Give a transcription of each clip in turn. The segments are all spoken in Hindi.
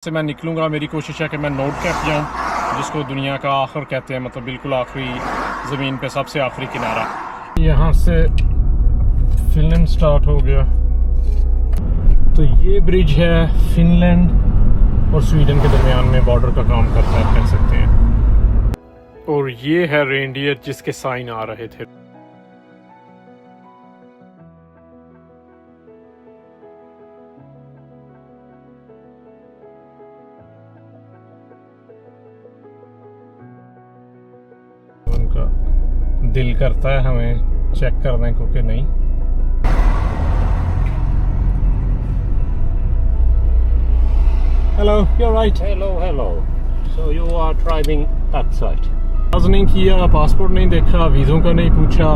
से मैं निकलूँगा। मेरी कोशिश है कि मैं नोट कैप जाऊँ, जिसको दुनिया का आखिर कहते हैं, मतलब बिल्कुल आखिरी ज़मीन पे सबसे आखिरी किनारा। यहाँ से फिनलैंड स्टार्ट हो गया। तो ये ब्रिज है फिनलैंड और स्वीडन के दरमियान में, बॉर्डर का काम करता है कह सकते हैं। और ये है रेनडियर जिसके साइन आ रहे थे। उनका दिल करता है हमें चेक करने को कि नहीं। Hello, you're right. Hello. So you are driving that side? पास नहीं किया, पासपोर्ट नहीं देखा, वीज़ों का नहीं पूछा,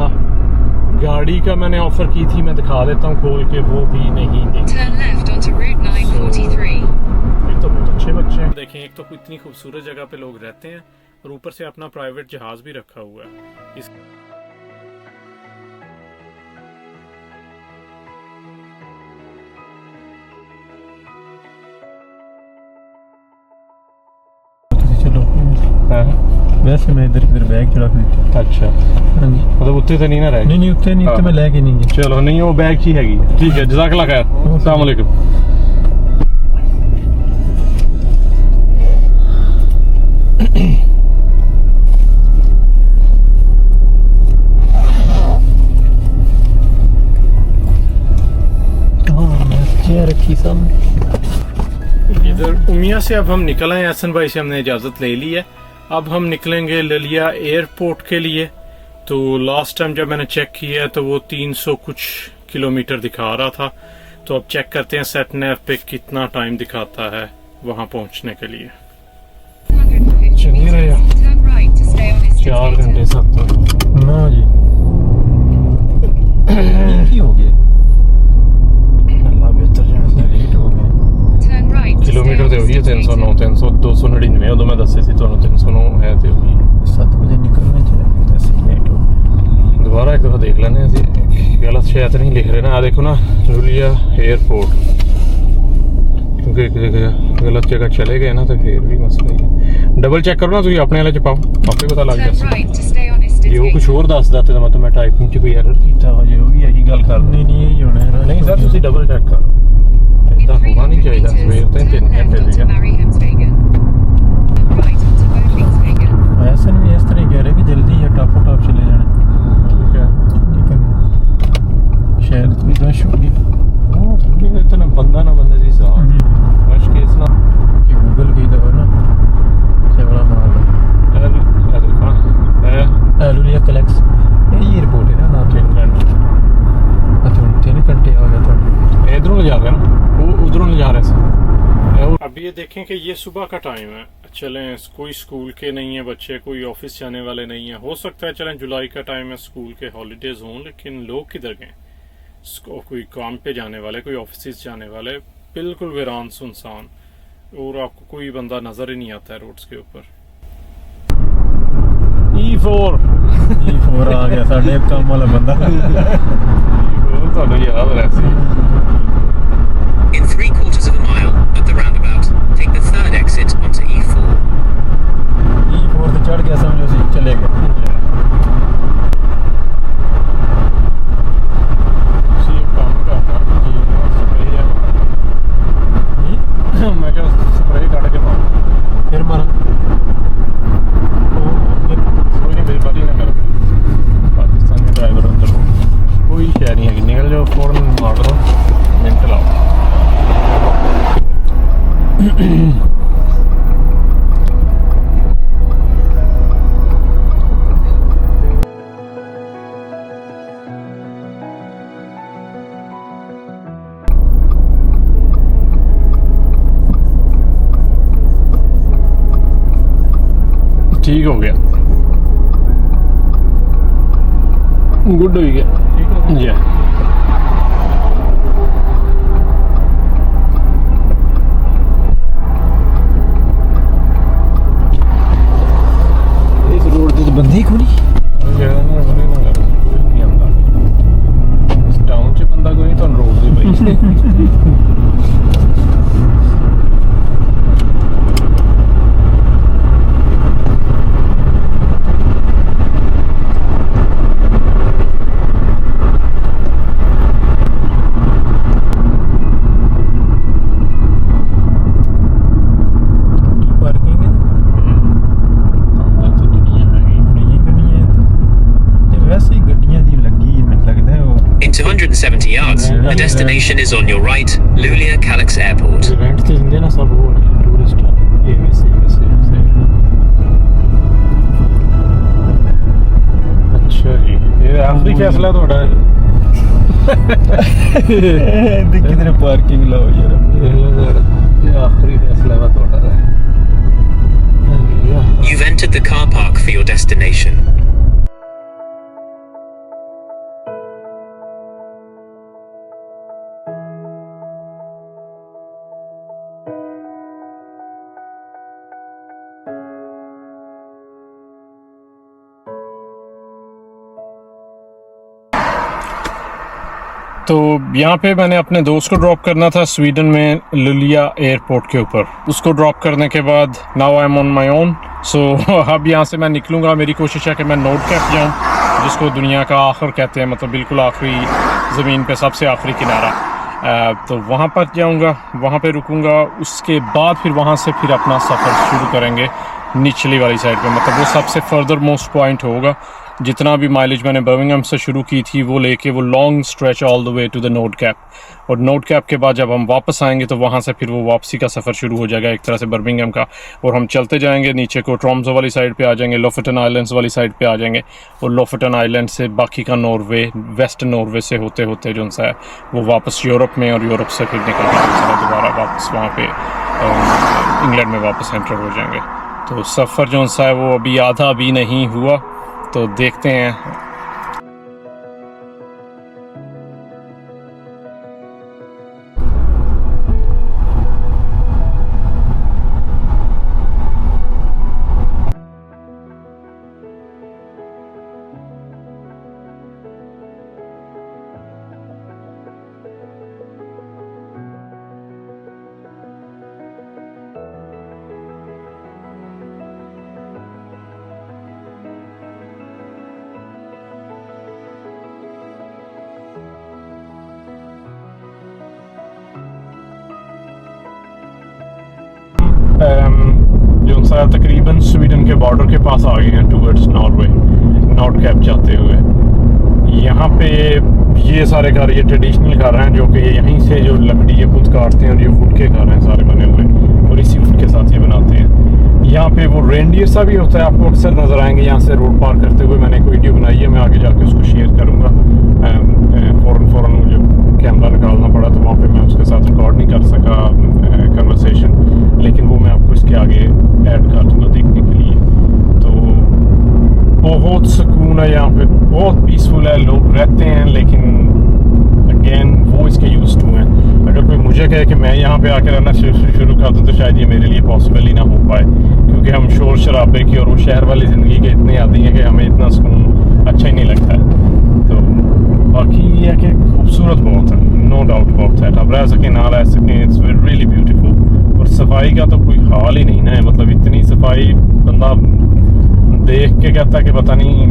गाड़ी का मैंने ऑफर की थी, मैं दिखा देता हूँ खोल के, वो भी नहीं देखा। Turn left onto Route 943. ये तो बहुत अच्छे बच्चे हैं। देखें, एक तो इतनी खूबसूरत जगह पे लोग रहते हैं और ऊपर से अपना प्राइवेट जहाज भी रखा हुआ है। इस वैसे मैं इधर बैग चढ़ा के। अच्छा, हाँ जी। मतलब उत्ते तो नहीं ना रह नहीं उत्ते नहीं, उत्ते मैं लेके नहीं गया। चलो, नहीं वो बैग ही हैगी। ठीक है, जज़ाकल्लाह खैर, अस्सलाम वालेकुम। चेयर रखी सामने। इधर उमिया से अब हम निकल आए। हसन भाई से हमने इजाज़त ले ली है। अब हम निकलेंगे ललिया एयरपोर्ट के लिए। तो लास्ट टाइम जब मैंने चेक किया तो वो 300 कुछ किलोमीटर दिखा रहा था। तो अब चेक करते हैं सेट नैव पे कितना टाइम दिखाता है वहां पहुंचने के लिए। 150 चल नहीं रहे यार। Turn right to stay on 4 घंटे Istiklal. 7 ना जी की हो गया। अल्लाह बेहतर जाने। लेट हो गए। Turn right to stay kilometre on तो हुई है 309 300 299 उदों मैं दस्से सी तुहानू 309 है ते हुई 7 बजे निकलना चाहिए था, ऐसे लेट हो गए। दोबारा एक दफा देख लेने हैं, गलत शायद नहीं लिख रहे ना। देखो ना, लुलिया एयरपोर्ट, क्योंकि एक जगह गलत जगह चले गए ना तो फिर भी मसला ही है। डबल चेक करो ना, तुम अपने वाले च पाओ, आपको पता लग Turn जाए। right to stay on ये वो कुछ Istiklal. और दस दाते मतलब मैं टाइपिंग च कोई एरर कीता हो जे, वो भी यही गल कर नहीं यही होना है। नहीं सर, तुम डबल चेक करो, In इतना होना नहीं 300 चाहिए। meters, सवेर तो 3 turn घंटे left दी onto Mariehemsvegen. Turn right onto Bolingsvegen. ऐसा नहीं, इस तरह कह रहे कि जल्दी या टॉप चले जाना, लेकिन शायद कोई रश होगी। इतना बंदा ना बंदे दी साथ रश केस ना कि गूगल की दवा ना सेवला मार लुलिया कलेक्स यही एयरपोर्ट है ना नाम। 3 घंटे अच्छा 3 घंटे आ गया था। इधरों ले जा रहे हैं ना, वो उधरों ले जा रहे हैं। अब ये देखें कि ये सुबह का टाइम है। चलें, कोई स्कूल के नहीं है बच्चे, कोई ऑफिस जाने वाले नहीं है। हो सकता है चलें जुलाई का टाइम है, स्कूल के हॉलीडेज हों, लेकिन लोग किधर गए? कोई काम पे जाने वाले, कोई ऑफिस जाने वाले, बिल्कुल वीरान सुनसान, और आपको कोई बंदा नजर ही नहीं आता है रोड्स के ऊपर। E4 आ गया साढ़े काम वाला बंदा। तो याद रहती In 3/4 of a mile, at the roundabout, take the third exit onto E4. E4 से चढ़ गया समझो, सी चले गए। मैं क्या स्प्रे काट के मारूं फिर मारा कोई नहीं, बेबारी ना करो। पाकिस्तानी ड्राइवर अंदर हो, कोई शय नहीं है कि निकल जाओ, फौरन मार दो, मिनट लाओ। ठीक हो गया, गुड हो गया जी। इस रोड ते बंदे ही कोनी। टाउन च बंदा कोई नहीं, तो रोड से भाई The destination is on your right, Luleå Kalix Airport. Rent ते जिंदे ना सब वो टूरिस्ट ये वैसे अच्छा जी ये आखिरी फैसला ਤੁਹਾਡਾ देख किधर पार्किंग लाओ यार ਇਹ ਆਖਰੀ ਫੈਸਲਾ ਵਾ ਤੁਹਾਡਾ You've entered the car park for your destination. तो यहाँ पे मैंने अपने दोस्त को ड्रॉप करना था स्वीडन में लुलिया एयरपोर्ट के ऊपर। उसको ड्रॉप करने के बाद now I am on my own. So अब यहाँ से मैं निकलूँगा। मेरी कोशिश है कि मैं नोट कैप जाऊँ जिसको दुनिया का आखिर कहते हैं, मतलब बिल्कुल आखिरी ज़मीन पे सबसे आखिरी किनारा। तो वहाँ पर जाऊँगा, वहाँ पे रुकूँगा। उसके बाद फिर वहाँ से फिर अपना सफ़र शुरू करेंगे निचली वाली साइड पे, मतलब वो सबसे फर्दर मोस्ट पॉइंट होगा। जितना भी माइलेज मैंने बर्मिंघम से शुरू की थी वो लेके वो long stretch all the way to the North Cape. और नोट कैप के बाद जब हम वापस आएंगे तो वहाँ से फिर वो वापसी का सफ़र शुरू हो जाएगा एक तरह से बर्मिंघम का। और हम चलते जाएंगे नीचे को ट्रॉम्सो वाली साइड पे आ जाएंगे, लोफेटन आइलैंड्स वाली साइड पे आ जाएंगे। और लोफेटन आइलैंड से बाकी का नॉर्वे, वेस्ट नॉर्वे से होते होते जो सा है वो वापस यूरोप में, और यूरोप से फिर निकल के दोबारा वापस वहाँ पे इंग्लैंड में वापस एंटर हो जाएंगे। तो सफ़र जो सा है वो अभी आधा भी नहीं हुआ, तो देखते हैं। जो सा तकरीबन स्वीडन के बॉर्डर के पास आ गए हैं टूवर्ड्स नॉर्वे, नोट कैप जाते हुए। यहाँ पे ये सारे घर, ये ट्रेडिशनल घर हैं जो कि यहीं से जो लकड़ी ये खुद काटते हैं और ये वुड के घर हैं सारे बने हुए, और इसी वुड के साथ ये बनाते हैं। यहाँ पे वो रेनडियर सा भी होता है, आपको अक्सर नज़र आएंगे यहाँ से रोड पार करते हुए। मैंने एक वीडियो बनाई है, मैं आगे जाके उसको शेयर करूँगा। फ़ौरन मुझे कैमरा निकालना पड़ा तो वहाँ पे मैं उसके साथ रिकॉर्ड नहीं कर सका कन्वर्सेशन, लेकिन वो मैं आपको इसके आगे ऐड कर दूँगा देखने के लिए। तो बहुत सुकून है यहाँ पे, बहुत पीसफुल है, लोग रहते हैं, लेकिन अगेन वो इसके यूज्ड टू हैं। अगर कोई मुझे कहे कि मैं यहाँ पे आकर रहना शुरू कर दूँ तो शायद ये मेरे लिए पॉसिबल ही ना हो पाए, क्योंकि हम शोर शराबे की और वो शहर वाली ज़िंदगी के इतने आदी हैं कि हमें इतना सुकून अच्छा ही नहीं लगता है। तो बाकी ये है कि खूबसूरत बहुत है, नो डाउट अबाउट दैट। आप रह सकें ना रह सकें, इट्स रियली ब्यूटीफुल। और सफाई का तो कोई हाल ही नहीं ना है, मतलब इतनी सफाई बंदा देख के कहता है कि पता नहीं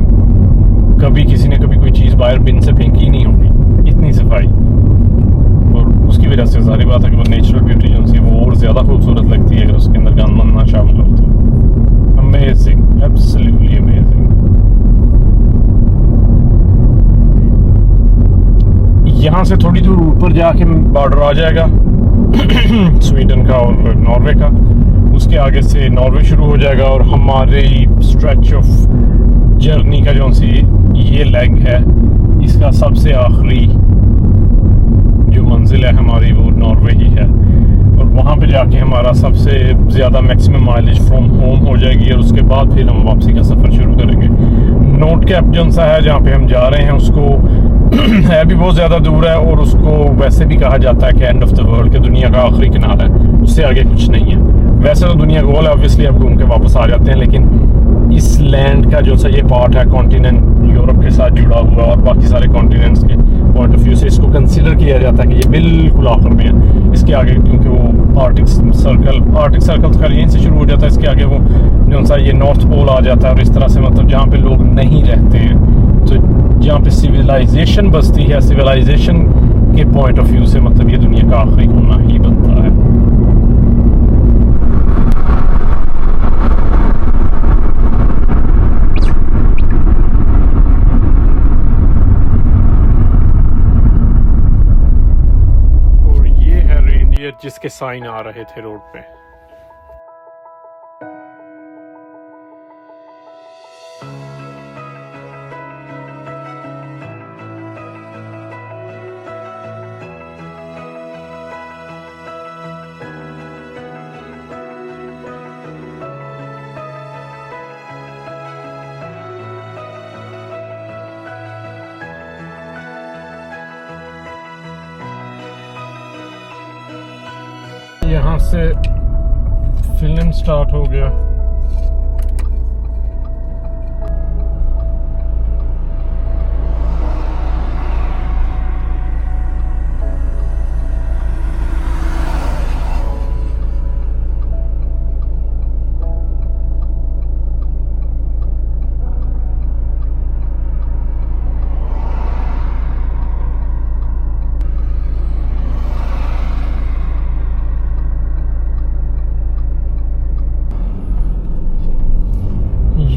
कभी किसी ने कभी कोई चीज़ बाहर बिन से फेंकी नहीं होगी, इतनी सफाई। और उसकी वजह से सारी बात है कि वो नेचुरल ब्यूटी जो सी वो और ज़्यादा खूबसूरत लगती है अगर उसके अंदर गंदमंद ना शामिल हो तो। Amazing, absolutely amazing. यहाँ से थोड़ी दूर ऊपर जाके बॉर्डर आ जाएगा स्वीडन का और नॉर्वे का। उसके आगे से नॉर्वे शुरू हो जाएगा और हमारी स्ट्रेच ऑफ जर्नी का जो सी ये लेग है, इसका सबसे आखिरी जो मंजिल है हमारी वो नॉर्वे ही है। और वहाँ पे जाके हमारा सबसे ज़्यादा मैक्सिमम माइलेज फ्रॉम होम हो जाएगी, और उसके बाद फिर हम वापसी का सफ़र शुरू करेंगे। नोट कैप जो सा है जहाँ पे हम जा रहे हैं उसको है भी बहुत ज़्यादा दूर है, और उसको वैसे भी कहा जाता है कि एंड ऑफ द वर्ल्ड, के दुनिया का आखिरी किनारा है, उससे आगे कुछ नहीं है। वैसे तो दुनिया गोल है, ऑब्वियसली आप घूम के वापस आ जाते हैं, लेकिन इस लैंड का जो सा ये पार्ट है कॉन्टिनेंट यूरोप के साथ जुड़ा हुआ और बाकी सारे कॉन्टिनेंट्स के पॉइंट ऑफ व्यू से इसको कंसिडर किया जाता है कि ये बिल्कुल आखिर में है। इसके आगे क्योंकि वो आर्टिक सर्कल तो खैर यहीं से शुरू हो जाता है, इसके आगे वो जो सा ये नॉर्थ पोल आ जाता है। और इस तरह से मतलब जहाँ पे लोग नहीं रहते हैं, तो जहाँ पे सिविलाइजेशन बसती है, सिविलाइजेशन के पॉइंट ऑफ व्यू से मतलब ये दुनिया का आखिरी होना ही बनता है। के साइन आ रहे थे रोड पे। यहाँ से फिल्म स्टार्ट हो गया।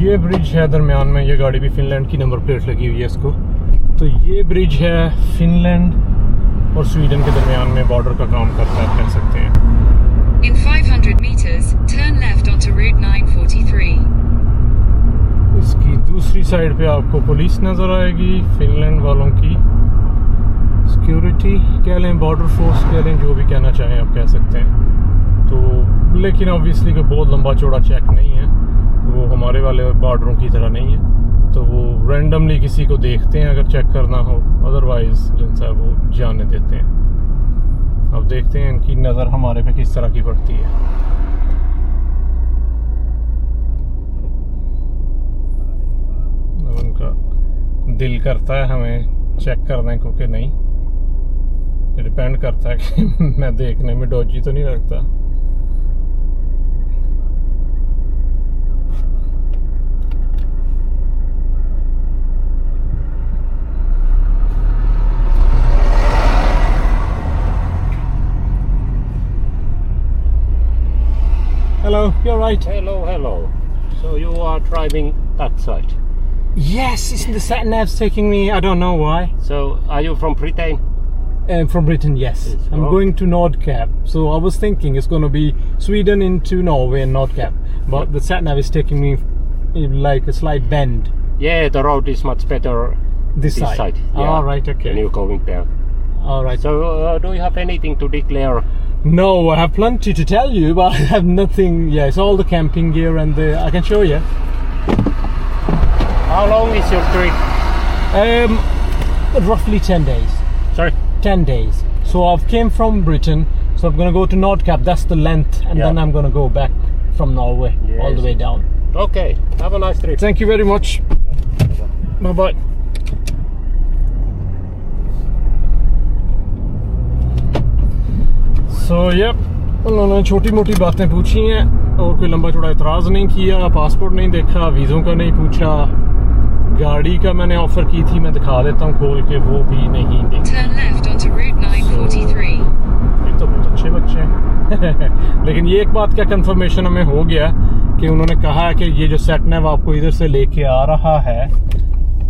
ये ब्रिज है दरमियान में, ये गाड़ी भी फिनलैंड की नंबर प्लेट लगी हुई है इसको। तो ये ब्रिज है फिनलैंड और स्वीडन के दरमियान में, बॉर्डर का काम करता है कह सकते हैं। In 500 meters, turn left onto Route 943. इसकी दूसरी साइड पे आपको पुलिस नज़र आएगी, फिनलैंड वालों की सिक्योरिटी कह लें, बॉर्डर फोर्स कह लें, जो भी कहना चाहें आप कह सकते हैं। तो लेकिन ऑब्वियसली कोई बहुत लंबा चौड़ा चेक नहीं है, वो हमारे वाले बॉर्डरों की तरह नहीं है। तो वो रैंडमली किसी को देखते हैं अगर चेक करना हो, अदरवाइज जिनसे वो जाने देते हैं। अब देखते हैं इनकी नज़र हमारे पे किस तरह की पड़ती है। उनका दिल करता है हमें चेक करने को कि नहीं, डिपेंड करता है कि मैं देखने में डॉजी तो नहीं लगता। Hello, you're right. Hello, hello. So you are driving that side. Yes, isn't the sat nav's taking me? I don't know why. So are you from Britain? From Britain, yes. Yes, I'm oh. going to Nordkap. So I was thinking it's going to be Sweden into Norway and Nordkap. But the sat nav is taking me in like a slight bend. Yeah, the road is much better This side. Yeah. All right, okay. And you're going there. All right. So do you have anything to declare? No, I have plenty to tell you, but I have nothing. Yeah, it's all the camping gear and I can show you. How long is your trip? Roughly 10 days. Sorry? 10 days. So I've came from Britain, so I'm going to go to Nordkap. That's the length, and Yeah. then I'm going to go back from Norway all the Yes. way down. Okay, have a nice trip. Thank you very much. Bye bye. So yep, उन्होंने छोटी मोटी बातें पूछी हैं और कोई लंबा चौड़ा एतराज़ नहीं किया, पासपोर्ट नहीं देखा, वीज़ों का नहीं पूछा। गाड़ी का मैंने ऑफर की थी, मैं दिखा देता हूँ खोल के, वो भी नहीं देखा। Turn left onto Route 943. ये तो बहुत अच्छे बच्चे हैं। लेकिन ये एक बात का कंफर्मेशन हमें हो गया कि उन्होंने कहा है कि ये जो सेट नैव आपको इधर से लेके आ रहा है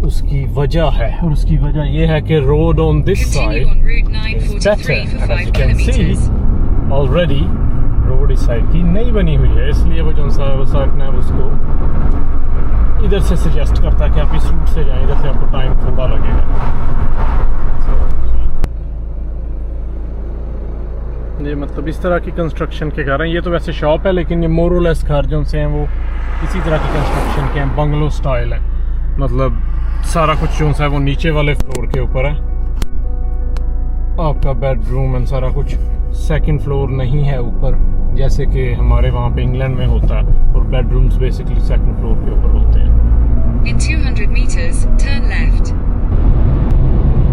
उसकी वजह है, और उसकी वजह ये है कि road on this Continue side on Route 943 for 5 kilometers. Already road इस साइड की नहीं बनी हुई है, इसलिए वो जो सेट नैव उसको इधर से सजेस्ट करता है कि आप इस रूट से जाएं, इधर से आपको टाइम थोड़ा लगेगा। ये मतलब इस तरह की कंस्ट्रक्शन के कारण, ये तो वैसे शॉप है लेकिन ये मोर और लेस घर जो से हैं वो इसी तरह की कंस्ट्रक्शन के हैं, बंगलो स्टाइल है। मतलब सारा कुछ जो है वो नीचे वाले फ्लोर के ऊपर है, आपका बेडरूम एंड सारा कुछ सेकंड फ्लोर नहीं है ऊपर, जैसे कि हमारे वहाँ पे इंग्लैंड में होता है, और बेडरूम्स बेसिकली सेकंड फ्लोर के ऊपर होते हैं। In 200 meters, turn left.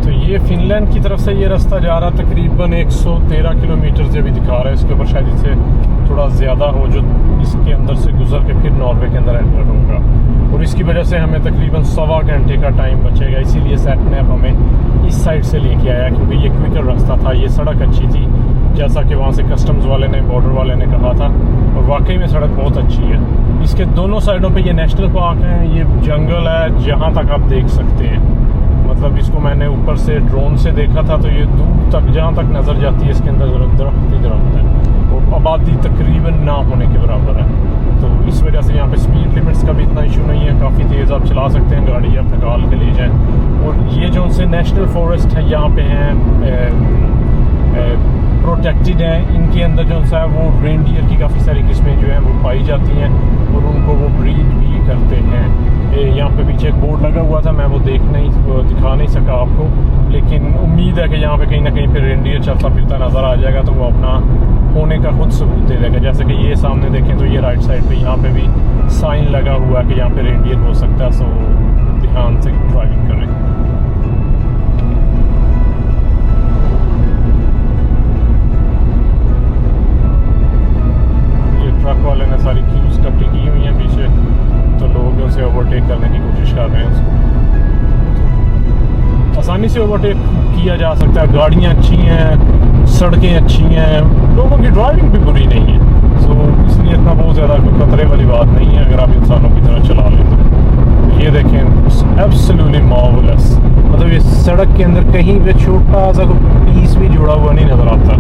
तो ये फिनलैंड की तरफ से ये रास्ता जा रहा तकरीबन 113 किलोमीटर से भी दिखा रहा है, इसके ऊपर शायद इससे थोड़ा ज़्यादा हो, जो इसके अंदर से गुजर के फिर नॉर्वे के अंदर एंटर होगा, और इसकी वजह से हमें तकरीबन 1.25 घंटे का टाइम बचेगा। इसीलिए सेट नैव हमें इस साइड से लेके आया क्योंकि ये क्विकर रास्ता था, ये सड़क अच्छी थी, जैसा कि वहाँ से कस्टम्स वाले ने, बॉर्डर वाले ने कहा था, और वाकई में सड़क बहुत अच्छी है। इसके दोनों साइडों पे ये नेशनल पार्क है, ये जंगल है जहाँ तक आप देख सकते हैं। मतलब इसको मैंने ऊपर से ड्रोन से देखा था तो ये दूर तक जहाँ तक नज़र जाती है इसके अंदर दरख्त ही दरख्त है। आबादी तकरीबन ना होने के बराबर है, तो इस वजह से यहाँ पे स्पीड लिमिट्स का भी इतना इशू नहीं है। काफ़ी तेज़ आप चला सकते हैं गाड़ी, आप निकाल के ले जाएं। और ये जो उनसे नेशनल फॉरेस्ट है यहाँ पे हैं, प्रोटेक्टेड हैं, इनके अंदर जो है वो रेनडियर की काफ़ी सारी किस्में जो हैं वो पाई जाती हैं और उनको वो ब्रीड भी करते हैं। यहाँ पे पीछे एक बोर्ड लगा हुआ था, मैं वो दिखा नहीं सका आपको, लेकिन उम्मीद है कि यहाँ पे कहीं ना कहीं पे रेनडियर चलता फिरता नज़र आ जाएगा, तो वो अपना होने का खुद सबूत दे देगा। जैसे कि ये सामने देखें तो ये राइट साइड पे यहाँ पे भी साइन लगा हुआ है कि यहाँ पे रेनडियर हो सकता है, सो ध्यान से ड्राइविंग करें। ट्रक वाले ने सारी क्यूज इकट्ठी की हुई हैं पीछे, तो लोग उसे ओवरटेक करने की कोशिश कर रहे हैं। उसको आसानी से ओवरटेक किया जा सकता है, गाड़ियाँ अच्छी हैं, सड़कें अच्छी हैं, लोगों की ड्राइविंग भी बुरी नहीं है, सो इसलिए इतना बहुत ज़्यादा खतरे वाली बात नहीं है अगर आप इंसानों की तरह चला लें तो। ये देखें, एब्सोल्युटली मार्वेलस, मतलब ये सड़क के अंदर कहीं पे छोटा सा कोई पीस भी जुड़ा हुआ नहीं नज़र आता।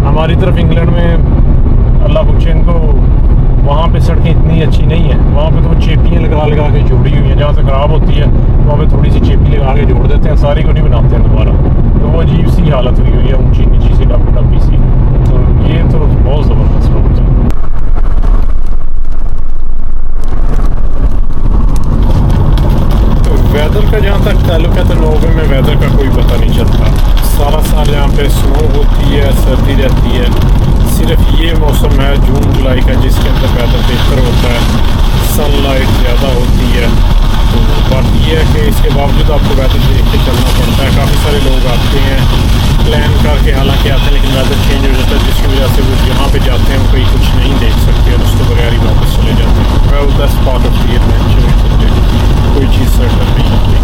हमारी तरफ इंग्लैंड में अल्लाह बख्शे इनको, वहाँ पे सड़कें इतनी अच्छी नहीं है, वहाँ पे तो वो चेपियाँ लगा के जोड़ी हुई हैं, जहाँ से ख़राब होती है वहाँ पे थोड़ी सी चेपी लगा के जोड़ देते हैं, सारी को नहीं बनाते हैं दोबारा, तो वो अजीब सी हालत हुई है, ऊँची नीची सी डब्बी सी। तो ये तो बहुत ज़बरदस्त रोड है। वेदर का जहाँ तक ताल्लुक है तो नॉर्वे में वेदर का कोई पता नहीं चलता, सारा साल यहाँ पे स्नो होती है, सर्दी रहती है। सिर्फ ये मौसम है जून जुलाई का जिसके अंदर वेदर बेहतर होता है, सनलाइट ज़्यादा होती है। तो बात ये है कि इसके बावजूद आपको वेदर देख के चलना पड़ता है। काफ़ी सारे लोग आते हैं प्लान करके, हालांकि आते हैं लेकिन वेदर चेंज हो जाता है, जिसकी वजह से वो जहाँ पे जाते हैं वो कहीं कुछ नहीं देख सकते और उसके बगैर ही वापस चले जाते हैं। Well that's part of the adventure, कोई चीज़ सर्टन नहीं होती।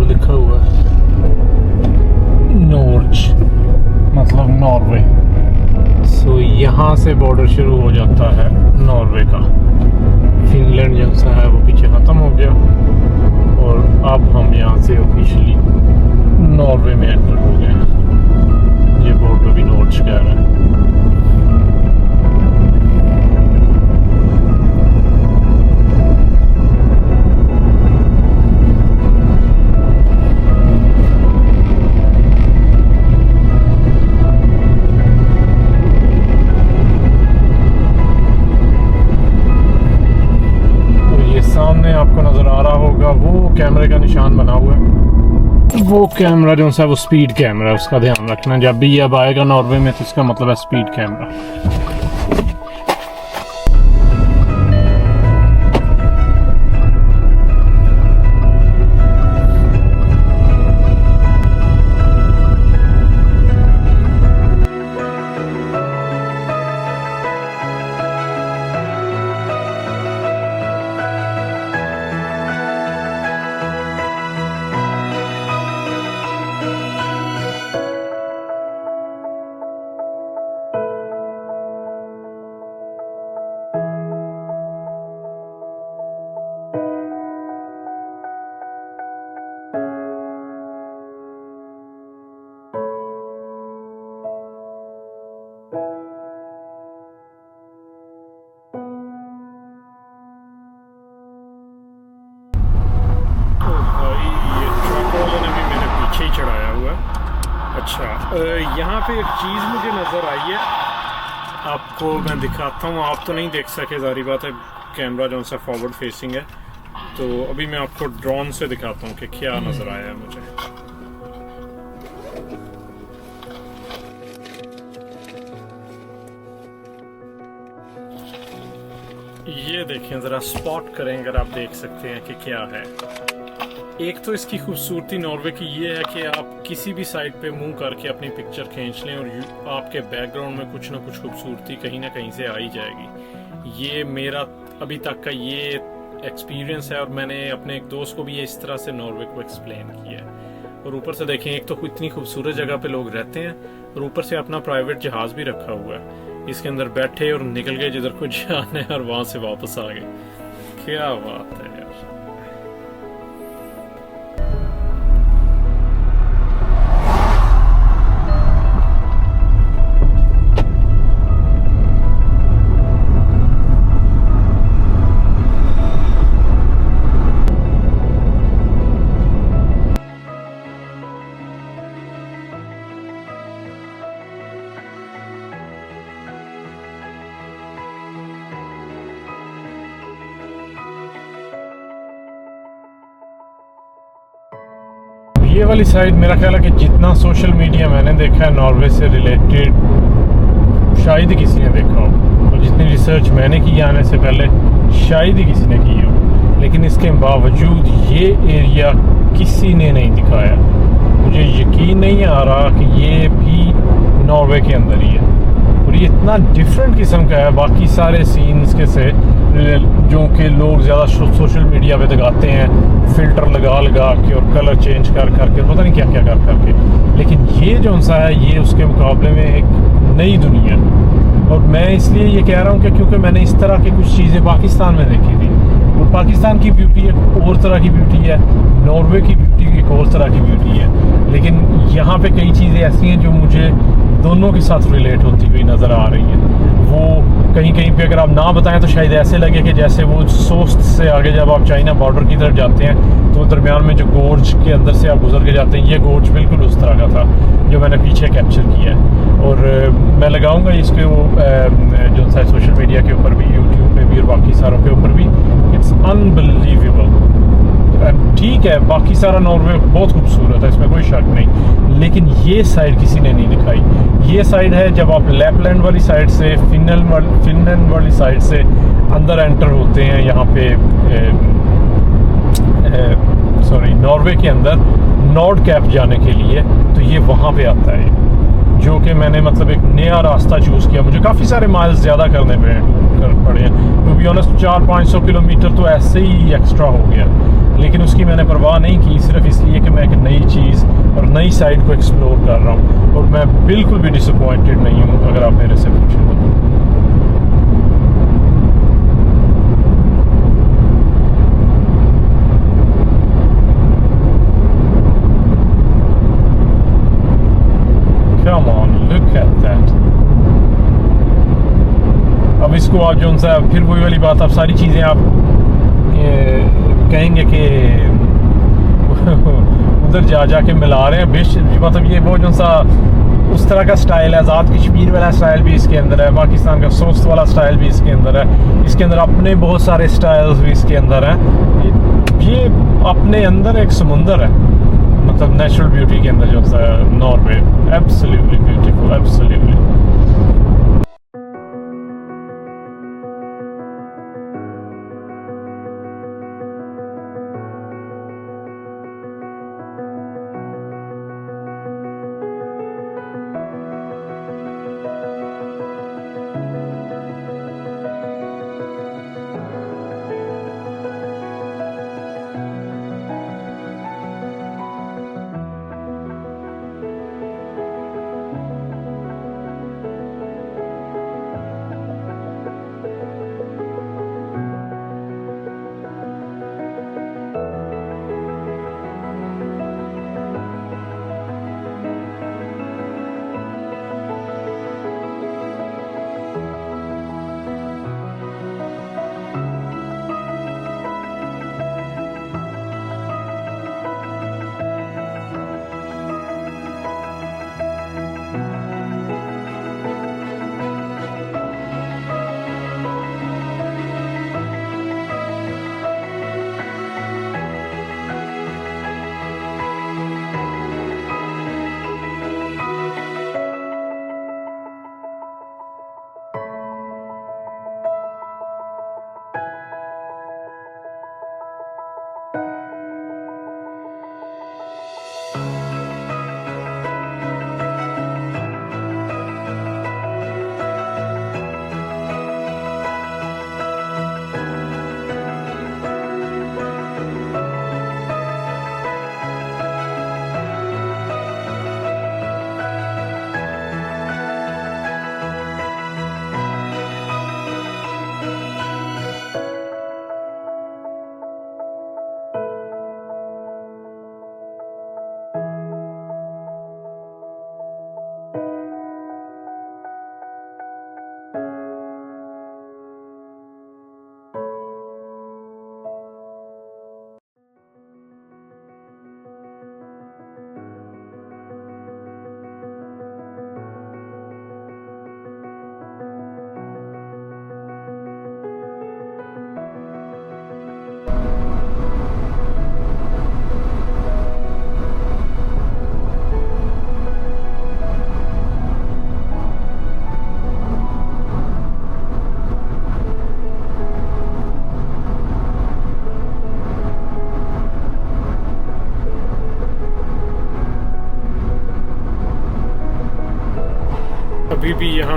लिखा हुआ है नॉर्ज, मतलब नॉर्वे। सो यहाँ से बॉर्डर शुरू हो जाता है नॉर्वे का। फिनलैंड जैसा है वो पीछे ख़त्म हो गया और अब हम यहाँ से ऑफिशियली नॉर्वे में एंटर हो गए। ये बॉर्डर भी नॉर्ज कह रहा है। आपको नज़र आ रहा होगा वो कैमरे का निशान बना हुआ है, वो कैमरा जो है वो स्पीड कैमरा है, उसका ध्यान रखना। जब भी अब आएगा नॉर्वे में तो इसका मतलब है स्पीड कैमरा। चढ़ाया हुआ है। अच्छा, यहाँ पे एक चीज़ मुझे नज़र आई है, आपको मैं दिखाता हूँ। आप तो नहीं देख सके, ज़ाहिर बात है, कैमरा जो सा फॉरवर्ड फेसिंग है, तो अभी मैं आपको ड्रोन से दिखाता हूँ कि क्या नज़र आया है मुझे। ये देखें ज़रा, स्पॉट करें अगर आप देख सकते हैं कि क्या है। एक तो इसकी खूबसूरती नॉर्वे की ये है कि आप किसी भी साइड पे मुंह करके अपनी पिक्चर खींच लें और आपके बैकग्राउंड में कुछ ना कुछ खूबसूरती कहीं ना कहीं से आ ही जाएगी। ये मेरा अभी तक का ये एक्सपीरियंस है और मैंने अपने एक दोस्त को भी इस तरह से नॉर्वे को एक्सप्लेन किया है। और ऊपर से देखें, एक तो इतनी खूबसूरत जगह पे लोग रहते हैं और ऊपर से अपना प्राइवेट जहाज भी रखा हुआ है। इसके अंदर बैठे और निकल गए जिधर को जाना है और वहां से वापस आ गए। क्या बात है यार। ये वाली साइड मेरा ख्याल है कि जितना सोशल मीडिया मैंने देखा है नॉर्वे से रिलेटेड शायद ही किसी ने देखा हो, और जितनी रिसर्च मैंने की आने से पहले शायद ही किसी ने की हो, लेकिन इसके बावजूद ये एरिया किसी ने नहीं दिखाया। मुझे यकीन नहीं आ रहा कि ये भी नॉर्वे के अंदर ही है, और ये इतना डिफरेंट किस्म का है बाकी सारे सीन्स के से जो कि लोग ज़्यादा सोशल मीडिया पे दिखाते हैं, फ़िल्टर लगा के और कलर चेंज कर करके, पता नहीं क्या क्या कर करके। लेकिन ये जो सा है ये उसके मुकाबले में एक नई दुनिया। और मैं इसलिए ये कह रहा हूँ कि क्योंकि मैंने इस तरह की कुछ चीज़ें पाकिस्तान में देखी थी, और पाकिस्तान की ब्यूटी एक और तरह की ब्यूटी है, नॉर्वे की ब्यूटी एक और तरह की ब्यूटी है। लेकिन यहाँ पे कई चीज़ें ऐसी हैं जो मुझे दोनों के साथ रिलेट होती हुई नज़र आ रही हैं। वो कहीं कहीं पे अगर आप ना बताएं तो शायद ऐसे लगे कि जैसे वो सोस्ट से आगे जब आप चाइना बॉर्डर की तरफ जाते हैं तो दरमियान में जो गोर्ज के अंदर से आप गुजर के जाते हैं, ये गोर्ज बिल्कुल उस तरह का था जो मैंने पीछे कैप्चर किया है। और मैं लगाऊंगा इसके वो जो सा सोशल मीडिया के ऊपर भी, यूट्यूब पे भी और बाकी सारों के ऊपर भी। It's unbelievable. ठीक है, बाकी सारा नॉर्वे बहुत खूबसूरत है, इसमें कोई शक नहीं, लेकिन ये साइड किसी ने नहीं दिखाई। ये साइड है जब आप लैपलैंड वाली साइड से, फिनलैंड वाली साइड से अंदर एंटर होते हैं यहाँ पे नॉर्वे के अंदर नॉर्डकैप जाने के लिए, तो ये वहाँ पे आता है, जो कि मैंने मतलब एक नया रास्ता चूज़ किया। मुझे काफ़ी सारे माइल्स ज़्यादा करने पड़े हैं, टू बी ऑनेस्ट 400-500 किलोमीटर तो ऐसे ही एक्स्ट्रा हो गया, लेकिन उसकी मैंने परवाह नहीं की, सिर्फ इसलिए कि मैं एक नई चीज़ और नई साइड को एक्सप्लोर कर रहा हूँ। और मैं बिल्कुल भी डिसअपॉइंटेड नहीं हूँ अगर आप मेरे से पूछें तो। Come on, look at that. अब इसको आप जो सा फिर वही वाली बात, आप सारी चीज़ें आप कहेंगे कि उधर जा के मिला रहे हैं। बेश मतलब ये वो जो सा उस तरह का स्टाइल है, आज़ाद कश्मीर वाला स्टाइल भी इसके अंदर है, पाकिस्तान का सोस्त वाला स्टाइल भी इसके अंदर है, इसके अंदर अपने बहुत सारे स्टाइल्स भी इसके अंदर हैं। ये अपने अंदर एक समुंदर है, मतलब नेचुरल ब्यूटी के अंदर जो सा नॉर्वे, एब्सोल्युटली ब्यूटीफुल, एब्सोल्युटली।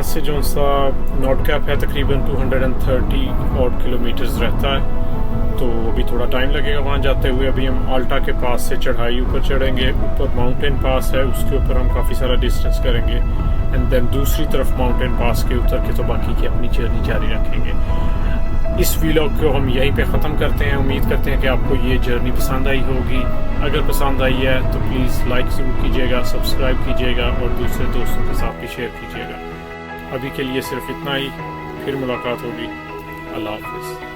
से जो सा नॉर्थ कैप है तकरीबन 230 ऑड किलोमीटर्स रहता है, तो अभी थोड़ा टाइम लगेगा वहाँ जाते हुए। अभी हम आल्टा के पास से चढ़ाई ऊपर चढ़ेंगे, ऊपर माउंटेन पास है, उसके ऊपर हम काफ़ी सारा डिस्टेंस करेंगे एंड देन दूसरी तरफ माउंटेन पास के उतर के तो बाकी की अपनी जर्नी जारी रखेंगे। इस व्लॉग को हम यहीं पे ख़त्म करते हैं। उम्मीद करते हैं कि आपको ये जर्नी पसंद आई होगी। अगर पसंद आई है तो प्लीज़ लाइक ज़रूर कीजिएगा, सब्सक्राइब कीजिएगा और दूसरे दोस्तों के साथ भी शेयर कीजिएगा। अभी के लिए सिर्फ इतना ही, फिर मुलाकात होगी। अल्लाह हाफ़िज़।